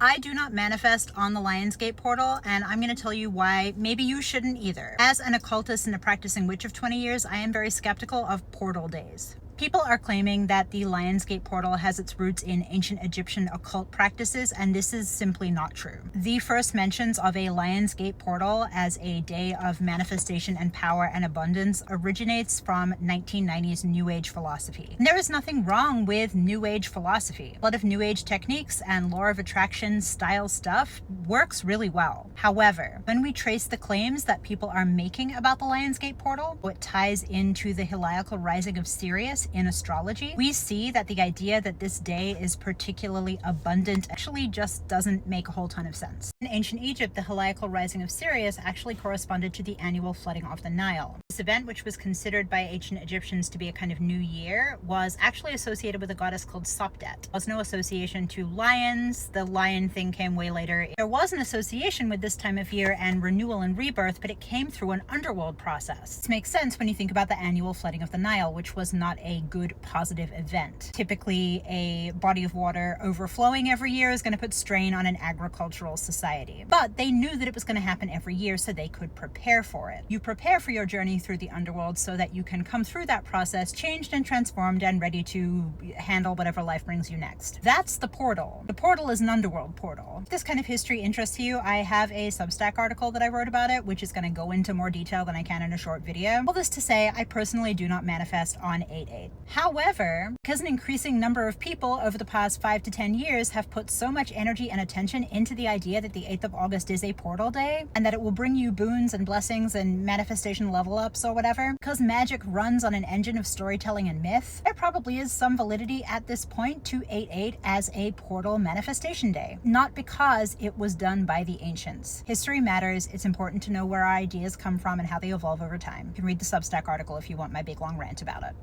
I do not manifest on the Lionsgate portal, and I'm going to tell you why maybe you shouldn't either. As an occultist and a practicing witch of 20 years, I am very skeptical of portal days. People are claiming that the Lionsgate portal has its roots in ancient Egyptian occult practices, and this is simply not true. The first mentions of a Lionsgate portal as a day of manifestation and power and abundance originates from 1990s New Age philosophy. And there is nothing wrong with New Age philosophy. A lot of New Age techniques and law of attraction style stuff works really well. However, when we trace the claims that people are making about the Lionsgate portal, what ties into the heliacal rising of Sirius in astrology, we see that the idea that this day is particularly abundant actually just doesn't make a whole ton of sense. In ancient Egypt, the heliacal rising of Sirius actually corresponded to the annual flooding of the Nile. This event, which was considered by ancient Egyptians to be a kind of new year, was actually associated with a goddess called Sopdet. There was no association to lions. The lion thing came way later. There was an association with this time of year and renewal and rebirth, but it came through an underworld process. This makes sense when you think about the annual flooding of the Nile, which was not a good positive event. Typically, a body of water overflowing every year is going to put strain on an agricultural society. But they knew that it was going to happen every year, so they could prepare for it. You prepare for your journey through the underworld so that you can come through that process changed and transformed and ready to handle whatever life brings you next. That's the portal. The portal is an underworld portal. If this kind of history interests you, I have a Substack article that I wrote about it, which is going to go into more detail than I can in a short video. All this to say, I personally do not manifest on 8/8. However, because an increasing number of people over the past 5 to 10 years have put so much energy and attention into the idea that the 8th of August is a portal day and that it will bring you boons and blessings and manifestation level ups or whatever, because magic runs on an engine of storytelling and myth, there probably is some validity at this point to 8/8 as a portal manifestation day. Not because it was done by the ancients. History matters. It's important to know where our ideas come from and how they evolve over time. You can read the Substack article if you want my big long rant about it.